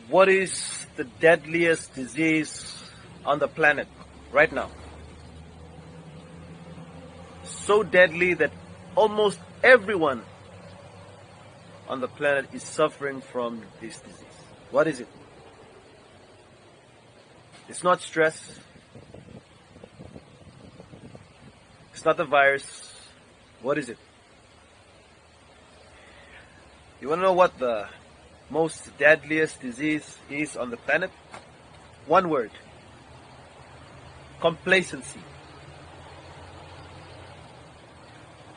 What is the deadliest disease on the planet right now? So deadly that almost everyone on the planet is suffering from this disease. What is it? It's not stress. It's not the virus. What is it? You want to know what the most deadliest disease is on the planet? One word. Complacency.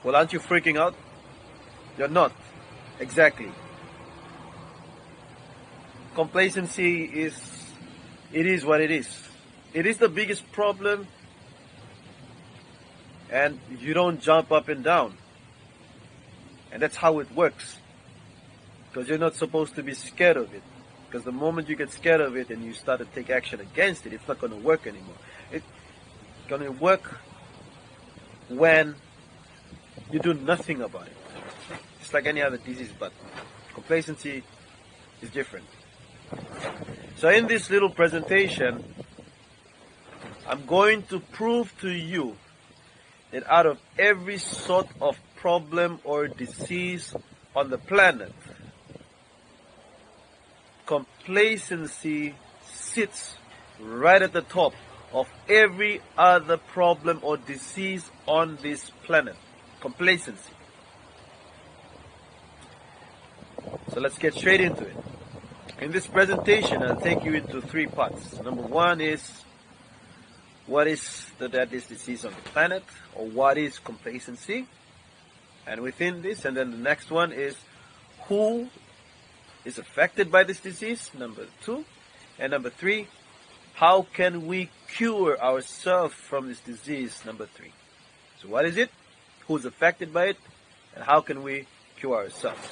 Well, aren't you freaking out? You're not. Exactly. Complacency is what it is. It is the biggest problem, and you don't jump up and down. And that's how it works. Because you're not supposed to be scared of it. Because the moment you get scared of it and you start to take action against it, it's not going to work anymore. It's going to work when you do nothing about it. It's like any other disease, but complacency is different. So in this little presentation, I'm going to prove to you that out of every sort of problem or disease on the planet, complacency sits right at the top of every other problem or disease on this planet. Complacency. So let's get straight into it. In this presentation, I'll take you into three parts. Number one is, what is the deadliest disease on the planet, or what is complacency? And within this, and then the next one is, who is affected by this disease? Number two. And number three, how can we cure ourselves from this disease? Number three. So what is it? Who's affected by it? And how can we cure ourselves?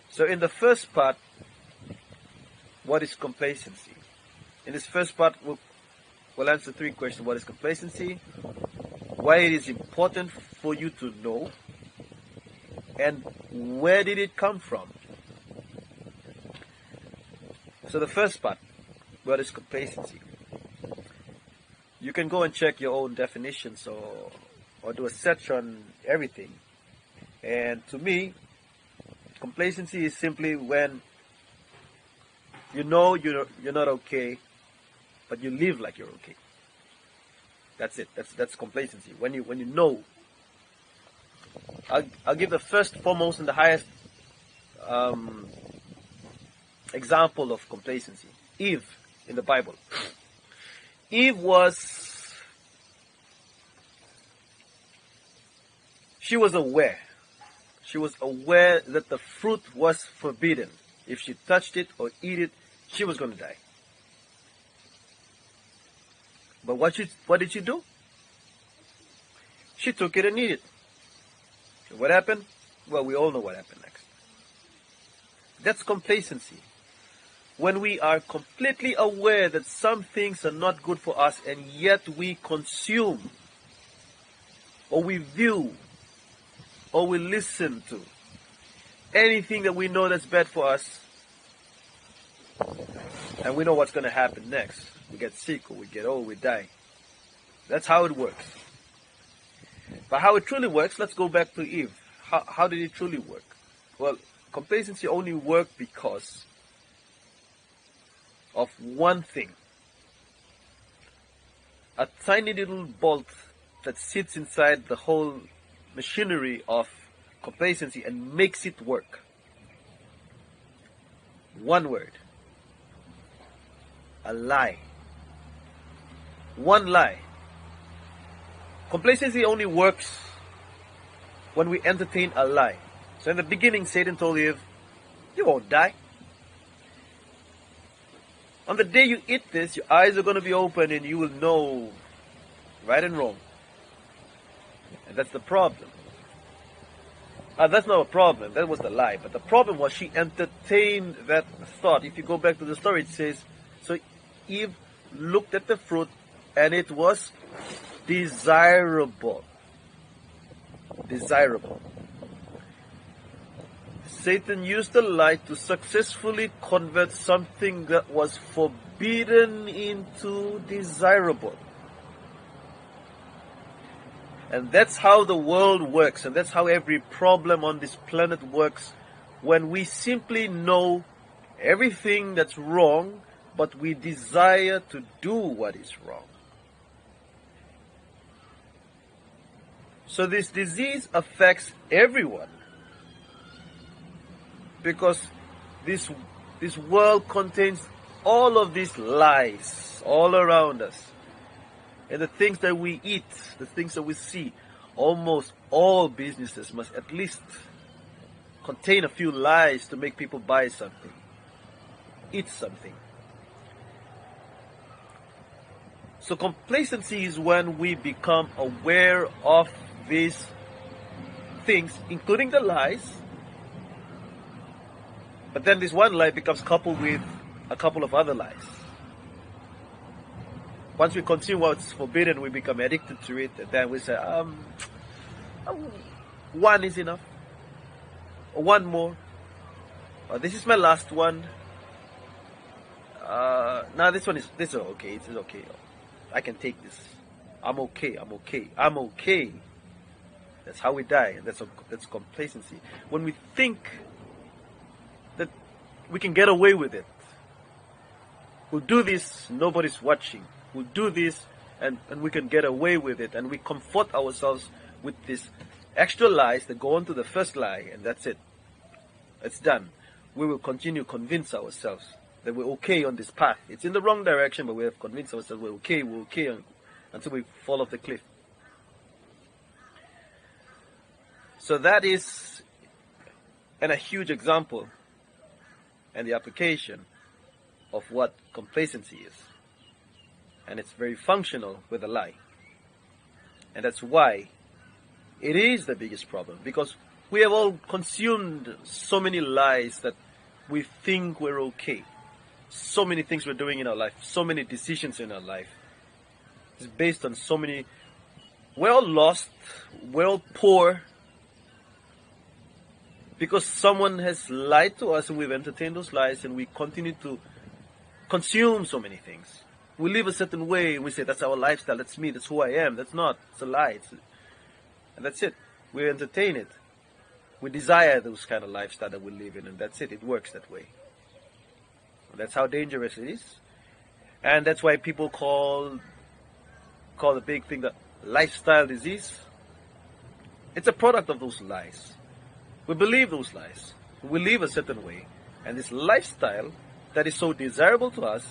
So in the first part, what is complacency? In this first part, we'll answer three questions. What is complacency? Why it is important for you to know? And where did it come from? So the first part, what is complacency? You can go and check your own definitions or do a search on everything. And to me, complacency is simply when you know you're not okay, but you live like you're okay. That's it. That's complacency. When you know. I'll give the first, foremost, and the highest example of complacency. Eve in the Bible. Eve she was aware. She was aware that the fruit was forbidden. If she touched it or eat it, she was going to die. But what did she do? She took it and ate it. So what happened? Well, we all know what happened next. That's complacency. When we are completely aware that some things are not good for us, and yet we consume, or we view, or we listen to anything that we know that's bad for us, and we know what's going to happen next. We get sick, or we get old, we die. That's how it works. But how it truly works, let's go back to Eve. How did it truly work? Well, complacency only worked because of one thing. A tiny little bolt that sits inside the whole machinery of complacency and makes it work. One word. A lie. One lie. Complacency only works when we entertain a lie. So in the beginning, Satan told Eve, you won't die. On the day you eat this, your eyes are going to be open and you will know right and wrong. And that's the problem. That's not a problem. That was the lie. But the problem was she entertained that thought. If you go back to the story, it says, so Eve looked at the fruit and it was desirable. Desirable. Satan used the light to successfully convert something that was forbidden into desirable. And that's how the world works, and that's how every problem on this planet works, when we simply know everything that's wrong, but we desire to do what is wrong. So this disease affects everyone, because this world contains all of these lies all around us. And the things that we eat, the things that we see, almost all businesses must at least contain a few lies to make people buy something, eat something. So complacency is when we become aware of these things, including the lies, but then this one lie becomes coupled with a couple of other lies. Once we consume what's forbidden, we become addicted to it, and then we say, one is enough, or one more, or this is my last one. Now this is okay, it's okay. I can take this. I'm okay. That's how we die, and that's complacency. When we think that we can get away with it, we'll do this, nobody's watching. We'll do this, and we can get away with it, and we comfort ourselves with these extra lies that go on to the first lie, and that's it. It's done. We will continue to convince ourselves that we're okay on this path. It's in the wrong direction, but we have convinced ourselves we're okay until we fall off the cliff. So that is a huge example and the application of what complacency is. And it's very functional with a lie. And that's why it is the biggest problem, because we have all consumed so many lies that we think we're okay. So many things we're doing in our life, so many decisions in our life. It's based on so many, we're all lost, we're all poor, because someone has lied to us and we've entertained those lies, and we continue to consume so many things. We live a certain way, and we say, that's our lifestyle, that's me, that's who I am. That's not. It's a lie. And that's it. We entertain it. We desire those kind of lifestyle that we live in, and that's it. It works that way. And that's how dangerous it is. And that's why people call the big thing the lifestyle disease. It's a product of those lies. We believe those lies. We live a certain way. And this lifestyle that is so desirable to us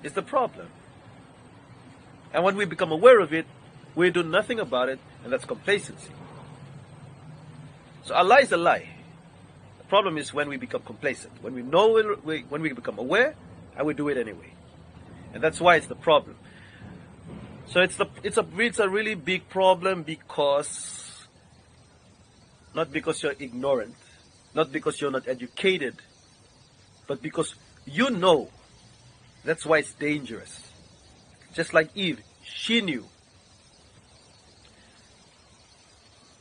is the problem. And when we become aware of it, we do nothing about it, and that's complacency. So a lie is a lie. The problem is when we become complacent, when we know it, when we become aware, and we do it anyway. And that's why it's the problem. So it's a really big problem, because not because you're ignorant, not because you're not educated, but because you know. That's why it's dangerous. Just like Eve, she knew.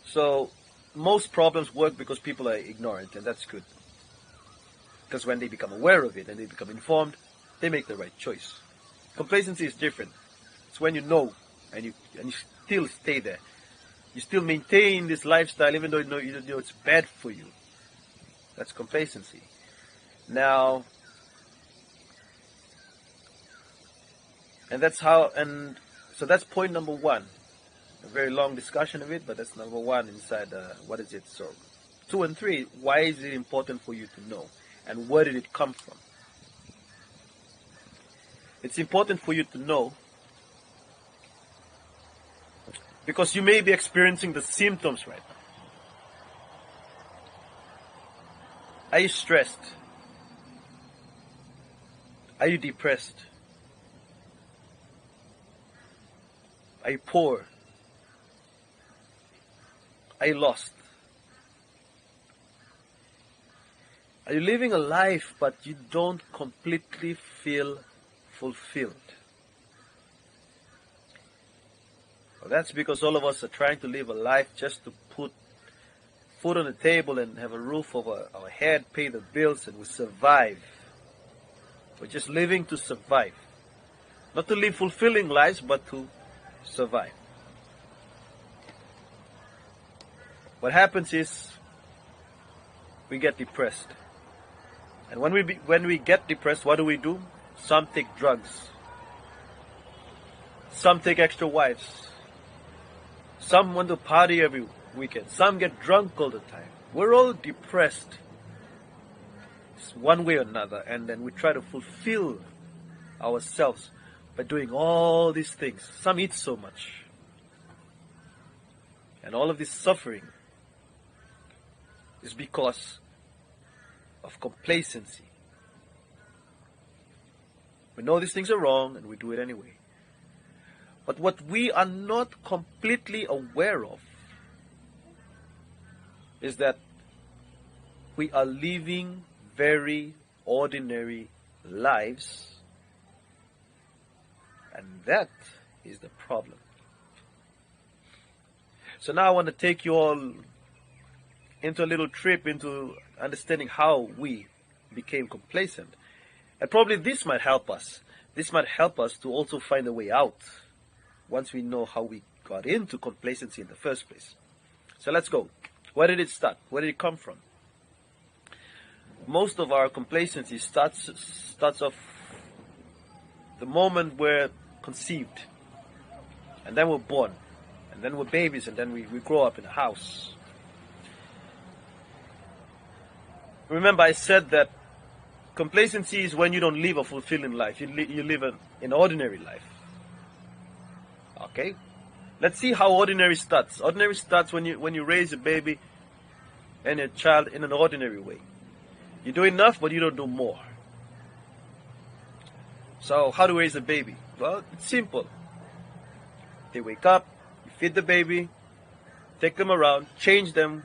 So most problems work because people are ignorant, and that's good. Because when they become aware of it and they become informed, they make the right choice. Complacency is different. It's when you know and you still stay there. You still maintain this lifestyle even though you know it's bad for you. That's complacency. Now, so that's point number one. A very long discussion of it, but that's number one inside what is it. So 2 and 3, why is it important for you to know? And where did it come from? It's important for you to know because you may be experiencing the symptoms right now. Are you stressed? Are you depressed? Are you poor? Are you lost? Are you living a life but you don't completely feel fulfilled? Well, that's because all of us are trying to live a life just to put food on the table and have a roof over our head, pay the bills, and we survive. We're just living to survive. Not to live fulfilling lives, but to survive. What happens is we get depressed. And when we get depressed, what do? Some take drugs. Some take extra wives. Some want to party every weekend. Some get drunk all the time. We're all depressed. It's one way or another. And then we try to fulfill ourselves by doing all these things. Some eat so much. And all of this suffering is because of complacency. We know these things are wrong and we do it anyway. But what we are not completely aware of is that we are living very ordinary lives, and that is the problem. So now I want to take you all into a little trip into understanding how we became complacent. And probably this might help us. This might help us to also find a way out once we know how we got into complacency in the first place. So let's go. Where did it start? Where did it come from? Most of our complacency starts off the moment we're conceived, and then we're born, and then we're babies, and then we grow up in a house. Remember, I said that complacency is when you don't live a fulfilling life. You live an ordinary life. Okay? Let's see how ordinary starts. Ordinary starts when you raise a baby and a child in an ordinary way. You do enough, but you don't do more. So how to raise a baby? Well, it's simple. They wake up, you feed the baby, take them around, change them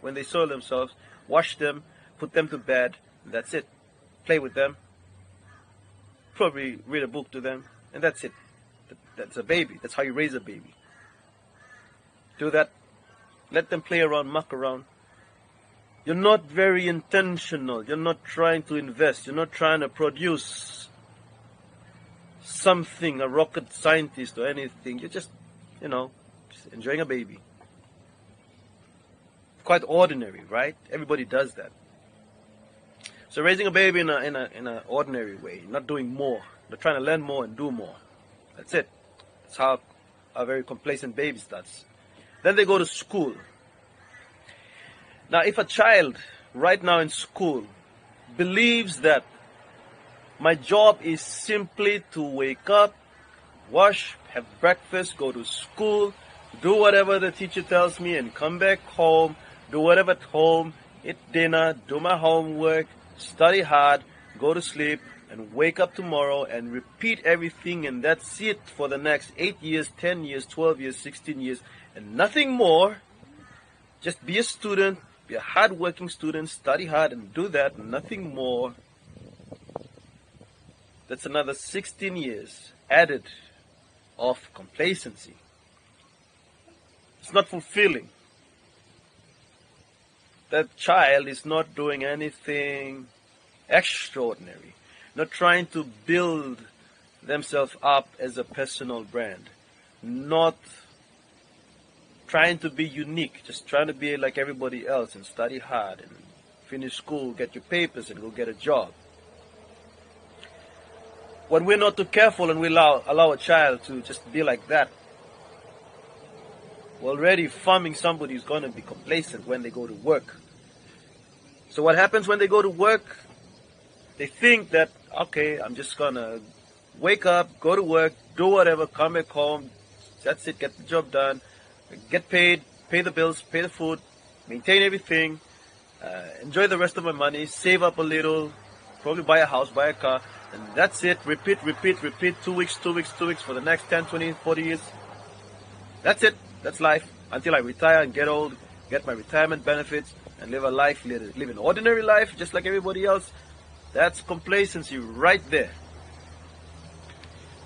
when they soil themselves, wash them, put them to bed, and that's it. Play with them, probably read a book to them, and that's it. That's a baby. That's how you raise a baby. Do that. Let them play around, muck around. You're not very intentional. You're not trying to invest. You're not trying to produce something, a rocket scientist or anything. You're just enjoying a baby. Quite ordinary, right? Everybody does that. So raising a baby in an ordinary way, not doing more, not trying to learn more and do more. That's it. That's how a very complacent baby starts. Then they go to school. Now, if a child right now in school believes that my job is simply to wake up, wash, have breakfast, go to school, do whatever the teacher tells me, and come back home, do whatever at home, eat dinner, do my homework, study hard, go to sleep, and wake up tomorrow and repeat everything, and that's it for the next 8 years, 10 years, 12 years, 16 years, and nothing more. Just be a student, be a hard-working student, study hard, and do that, nothing more. That's another 16 years added of complacency. It's not fulfilling. That child is not doing anything extraordinary, not trying to build themselves up as a personal brand, not trying to be unique, just trying to be like everybody else and study hard and finish school, get your papers, and go get a job. When we're not too careful and we allow a child to just be like that, we're already farming somebody who's going to be complacent when they go to work. So what happens when they go to work? They think that, okay, I'm just going to wake up, go to work, do whatever, come back home, that's it, get the job done, get paid, pay the bills, pay the food, maintain everything, enjoy the rest of my money, save up a little, probably buy a house, buy a car, and that's it. Repeat, 2 weeks for the next 10, 20, 40 years. That's it. That's life until I retire and get old, get my retirement benefits, and live a life, live an ordinary life just like everybody else. That's complacency right there.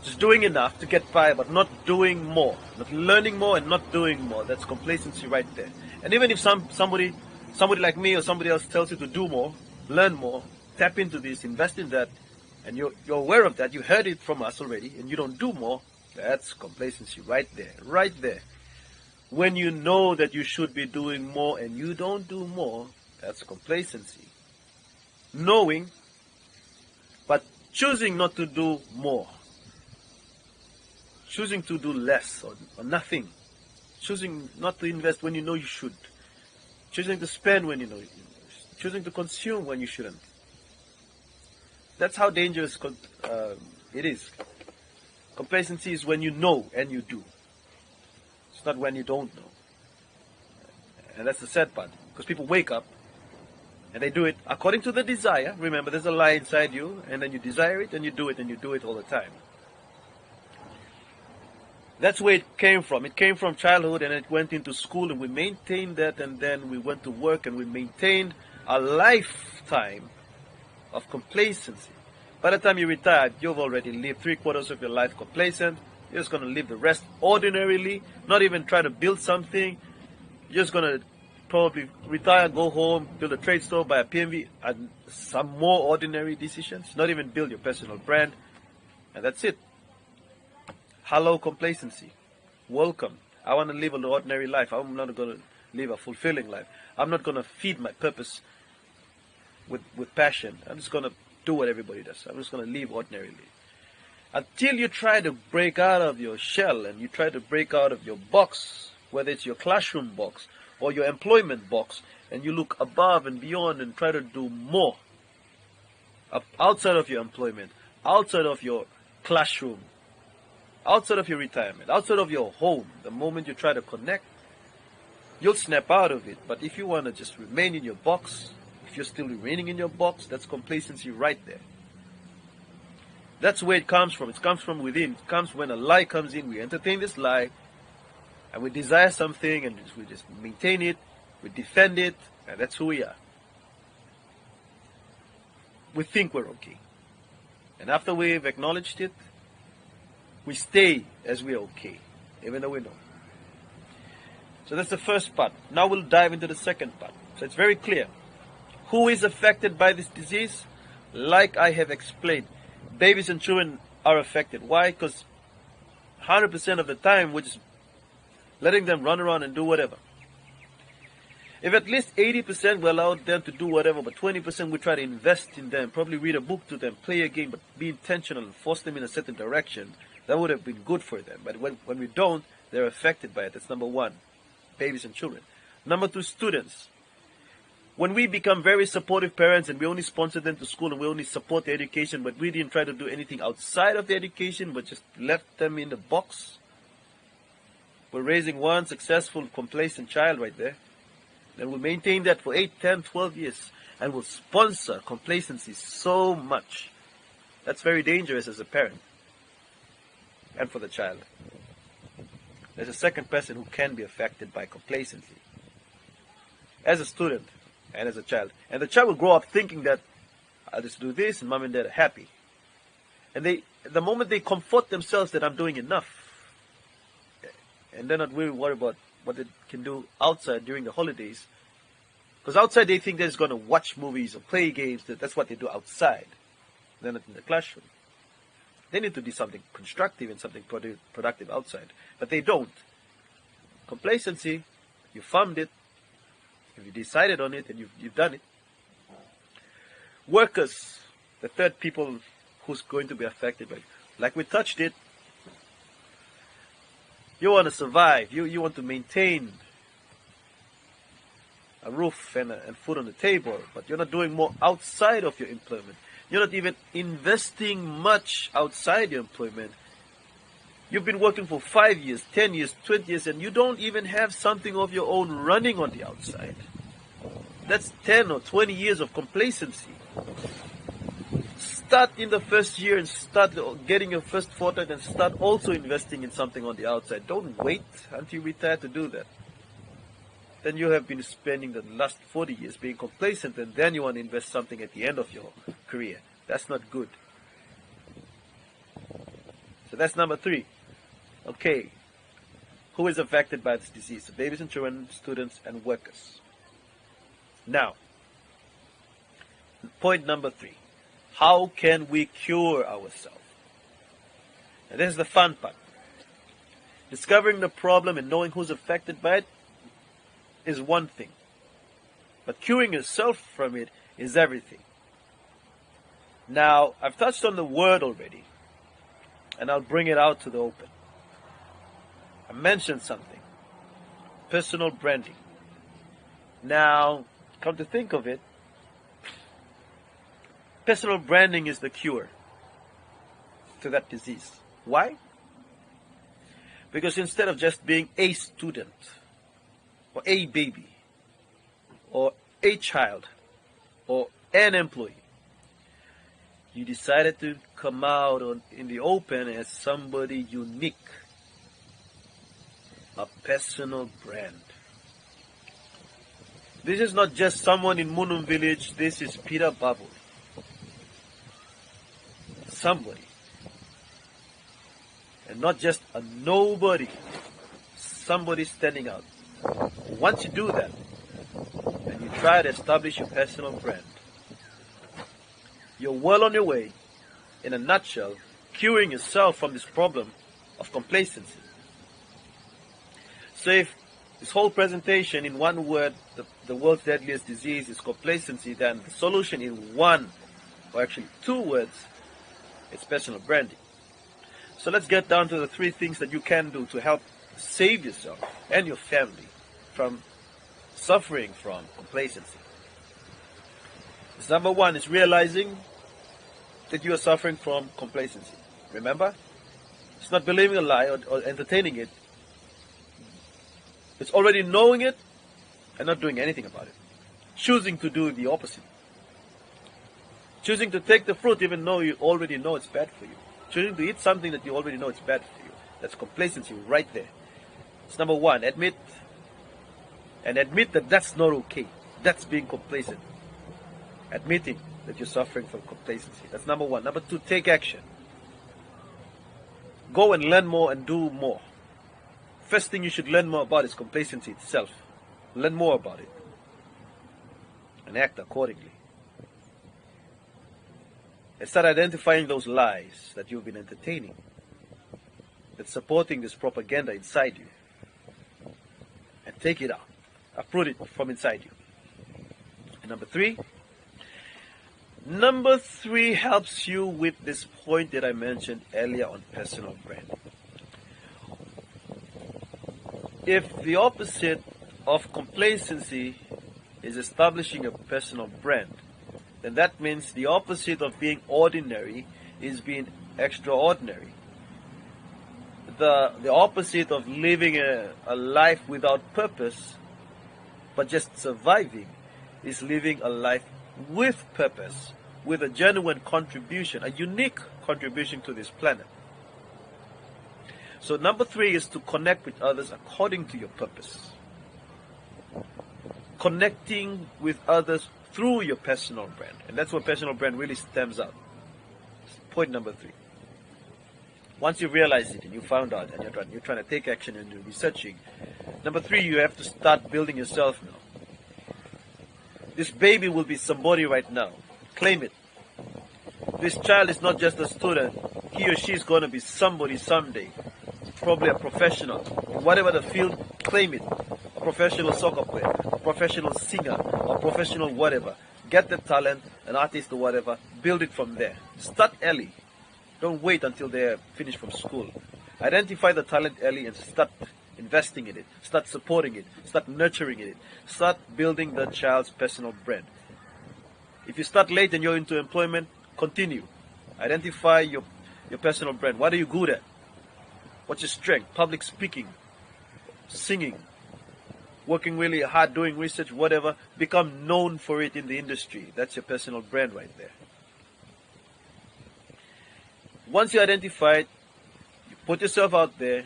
Just doing enough to get by, but not doing more. Not learning more and not doing more. That's complacency right there. And even if somebody like me or somebody else tells you to do more, learn more, tap into this, invest in that, and you're aware of that, you heard it from us already, and you don't do more, that's complacency right there, right there. When you know that you should be doing more and you don't do more, that's complacency. Knowing, but choosing not to do more. Choosing to do less or nothing. Choosing not to invest when you know you should. Choosing to spend when you know you should. Choosing to consume when you shouldn't. That's how dangerous it is. Complacency is when you know and you do. It's not when you don't know. And that's the sad part. Because people wake up and they do it according to the desire. Remember, there's a lie inside you, and then you desire it and you do it all the time. That's where it came from. It came from childhood, and it went into school, and we maintained that, and then we went to work, and we maintained a lifetime of complacency. By the time you retire, you've already lived 3/4 of your life complacent. You're just going to live the rest ordinarily, not even try to build something. You're just going to probably retire, go home, build a trade store, buy a PMV, and some more ordinary decisions, not even build your personal brand, and that's it. Hello, complacency. Welcome. I want to live an ordinary life. I'm not going to live a fulfilling life. I'm not going to feed my purpose with passion. I'm just going to do what everybody does. I'm just going to live ordinarily. Until you try to break out of your shell and you try to break out of your box, whether it's your classroom box or your employment box, and you look above and beyond and try to do more outside of your employment, outside of your classroom, outside of your retirement, outside of your home. The moment you try to connect, you'll snap out of it. But if you want to just remain in your box, if you're still remaining in your box, that's complacency right there. That's where it comes from. It comes from within. It comes when a lie comes in. We entertain this lie, and we desire something, and we just maintain it, we defend it, and that's who we are. We think we're okay. And after we've acknowledged it, we stay as we're okay, even though we know. So that's the first part. Now we'll dive into the second part. So it's very clear. Who is affected by this disease? Like I have explained, babies and children are affected. Why? Because 100% of the time we're just letting them run around and do whatever. If at least 80% we allow them to do whatever, but 20% we try to invest in them, probably read a book to them, play a game, but be intentional and force them in a certain direction, that would have been good for them. But when we don't, they're affected by it. That's number one, babies and children. Number two, students. When we become very supportive parents and we only sponsor them to school and we only support their education, but we didn't try to do anything outside of the education, but just left them in the box, we're raising one successful, complacent child right there. And we'll maintain that for 8, 10, 12 years. And we'll sponsor complacency so much. That's very dangerous as a parent. And for the child. There's a second person who can be affected by complacency. As a student and as a child. And the child will grow up thinking that I'll just do this and mom and dad are happy. And the moment they comfort themselves that I'm doing enough, and they're not really worried about what they can do outside during the holidays. Because outside they think they're just going to watch movies or play games. That's what they do outside. They're not in the classroom. They need to do something constructive and something productive outside. But they don't. Complacency, you found it. If you decided on it and you've done it. Workers, the third people who's going to be affected by it. Like we touched it. You want to survive. You want to maintain a roof and food on the table, but you're not doing more outside of your employment. You're not even investing much outside your employment. You've been working for 5 years, 10 years, 20 years, and you don't even have something of your own running on the outside. That's 10 or 20 years of complacency. Start in the first year and start getting your first fortnight and start also investing in something on the outside. Don't wait until you retire to do that. Then you have been spending the last 40 years being complacent, and then you want to invest something at the end of your career. That's not good. So that's number 3. Okay. who is affected by this disease? So babies and children, students, and workers. Now, point number 3. How can we cure ourselves? And this is the fun part. Discovering the problem and knowing who's affected by it is one thing. But curing yourself from it is everything. Now, I've touched on the word already, and I'll bring it out to the open. I mentioned something. Personal branding. Now, come to think of it, personal branding is the cure to that disease. Why? Because instead of just being a student, or a baby, or a child, or an employee, you decided to come out in the open as somebody unique. A personal brand. This is not just someone in Munum village, this is Peter Babu. Somebody. And not just a nobody. Somebody standing out. Once you do that, and you try to establish your personal brand, you're well on your way, in a nutshell, curing yourself from this problem of complacency. So if this whole presentation in one word, the world's deadliest disease is complacency, then the solution in one, or actually 2 words, is personal branding. So let's get down to the 3 things that you can do to help save yourself and your family from suffering from complacency. So number 1 is realizing that you are suffering from complacency. Remember? It's not believing a lie or entertaining it. It's already knowing it and not doing anything about it. Choosing to do the opposite. Choosing to take the fruit even though you already know it's bad for you. Choosing to eat something that you already know it's bad for you. That's complacency right there. It's number 1. Admit that that's not okay. That's being complacent. Admitting that you're suffering from complacency. That's number 1. Number 2, take action. Go and learn more and do more. First thing you should learn more about is complacency itself. Learn more about it. And act accordingly. And start identifying those lies that you've been entertaining, that's supporting this propaganda inside you. And take it out. Uproot it from inside you. And number three helps you with this point that I mentioned earlier on personal brand. If the opposite of complacency is establishing a personal brand, then that means the opposite of being ordinary is being extraordinary. The opposite of living a life without purpose, but just surviving, is living a life with purpose, with a genuine contribution, a unique contribution to this planet. So number three is to connect with others according to your purpose. Connecting with others through your personal brand. And that's where personal brand really stems out. Point number three. Once you realize it and you found out and you're trying to take action and you're researching, number three, you have to start building yourself now. This baby will be somebody right now. Claim it. This child is not just a student. He or she is going to be somebody someday. Probably a professional. In whatever the field, claim it. A professional soccer player, a professional singer, a professional whatever. Get the talent, an artist or whatever. Build it from there. Start early. Don't wait until they're finished from school. Identify the talent early and start investing in it. Start supporting it. Start nurturing it. Start building the child's personal brand. If you start late and you're into employment, continue. Identify your personal brand. What are you good at? What's your strength? Public speaking, singing, working really hard, doing research, whatever. Become known for it in the industry. That's your personal brand right there. Once you identify it, you put yourself out there,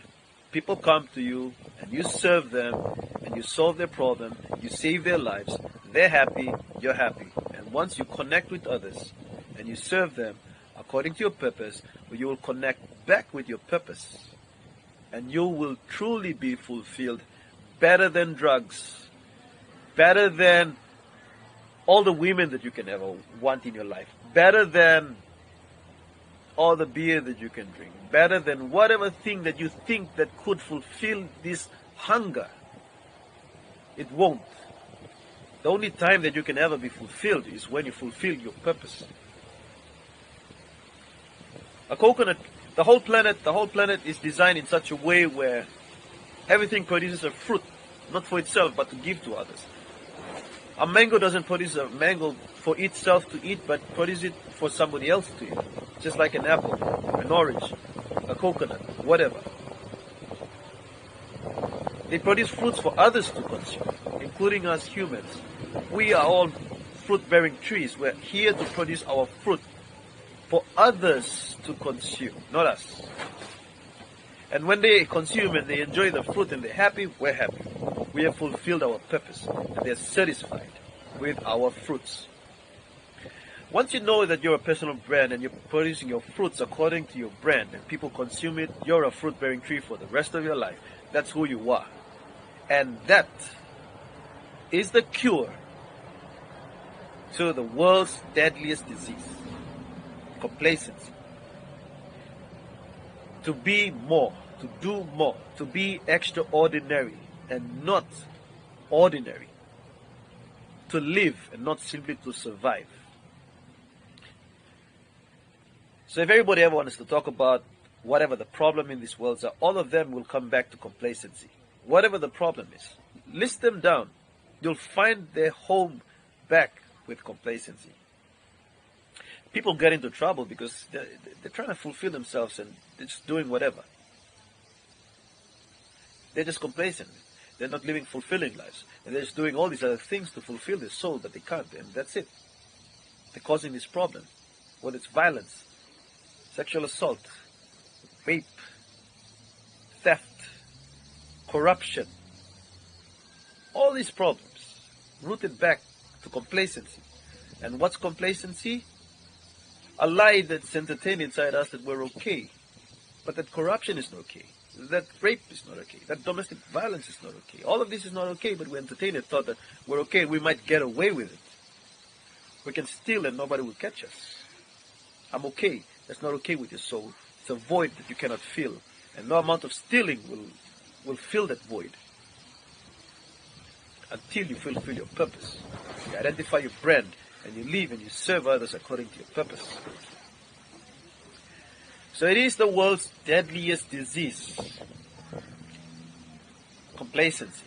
people come to you, and you serve them, and you solve their problem, you save their lives, they're happy, you're happy. And once you connect with others, and you serve them according to your purpose, you will connect back with your purpose. and you will truly be fulfilled, better than drugs, better than all the women that you can ever want in your life, better than all the beer that you can drink, better than whatever thing that you think that could fulfill this hunger. It won't. The only time that you can ever be fulfilled is when you fulfill your purpose. A coconut, the whole planet is designed in such a way where everything produces a fruit, not for itself, but to give to others. A mango doesn't produce a mango for itself to eat, but produce it for somebody else to eat. Just like an apple, an orange, a coconut, whatever. They produce fruits for others to consume, including us humans. We are all fruit-bearing trees. We're here to produce our fruit for others to consume, not us. And when they consume and they enjoy the fruit and they're happy, we're happy. We have fulfilled our purpose and they're satisfied with our fruits. Once you know that you're a personal brand and you're producing your fruits according to your brand and people consume it, you're a fruit-bearing tree for the rest of your life. That's who you are. And that is the cure to the world's deadliest disease, complacency. To be more, to do more, to be extraordinary and not ordinary. To live and not simply to survive. So if everybody ever wants to talk about whatever the problem in this world is, all of them will come back to complacency. Whatever the problem is, list them down. You'll find their home back with complacency. People get into trouble because they're trying to fulfill themselves and they're just doing whatever. They're just complacent. They're not living fulfilling lives. And they're just doing all these other things to fulfill their soul that they can't. And that's it. They're causing this problem. Whether it's violence, sexual assault, rape, theft, corruption. All these problems rooted back to complacency. And what's complacency? A lie that's entertained inside us that we're okay. But that corruption is not okay. That rape is not okay. That domestic violence is not okay. All of this is not okay, but we entertain it, thought that we're okay, we might get away with it. We can steal and nobody will catch us. I'm okay. That's not okay with your soul. It's a void that you cannot fill. And no amount of stealing will fill that void. Until you fulfill your purpose. You identify your brand and you live and you serve others according to your purpose. So it is the world's deadliest disease. Complacency.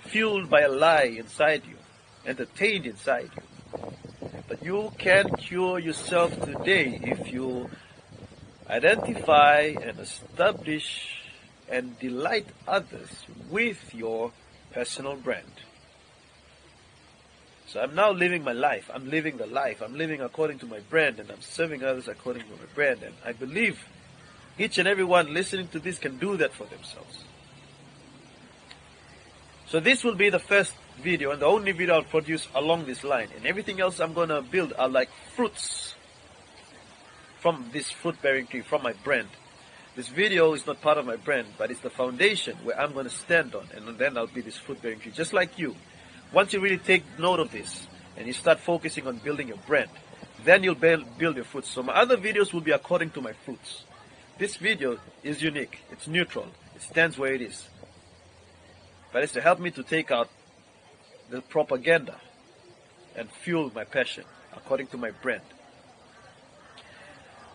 Fueled by a lie inside you. Entertained inside you. But you can cure yourself today if you identify and establish and delight others with your personal brand. So I'm now living my life. I'm living the life. I'm living according to my brand and I'm serving others according to my brand. And I believe each and every one listening to this can do that for themselves. So this will be the first video and the only video I'll produce along this line. And everything else I'm going to build are like fruits from this fruit-bearing tree, from my brand. This video is not part of my brand, but it's the foundation where I'm going to stand on. And then I'll be this fruit-bearing tree, just like you. Once you really take note of this and you start focusing on building your brand, then you'll build your fruits. So my other videos will be according to my fruits. This video is unique. It's neutral. It stands where it is. But it's to help me to take out the propaganda and fuel my passion according to my brand.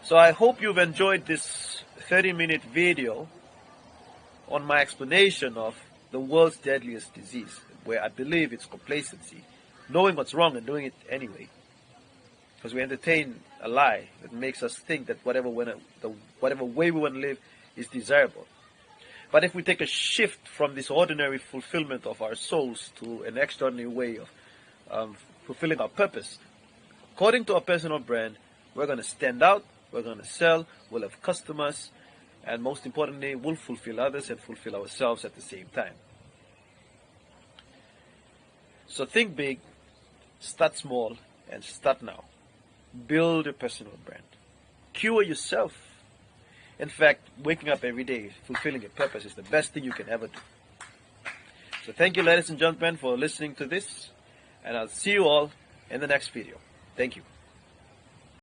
So I hope you've enjoyed this 30-minute video on my explanation of the world's deadliest disease, where I believe it's complacency, knowing what's wrong and doing it anyway. Because we entertain a lie that makes us think that whatever way we want to live is desirable. But if we take a shift from this ordinary fulfillment of our souls to an extraordinary way of fulfilling our purpose, according to our personal brand, we're going to stand out, we're going to sell, we'll have customers, and most importantly, we'll fulfill others and fulfill ourselves at the same time. So think big, start small, and start now. Build a personal brand. Cure yourself. In fact, waking up every day, fulfilling your purpose is the best thing you can ever do. So thank you, ladies and gentlemen, for listening to this, and I'll see you all in the next video. Thank you.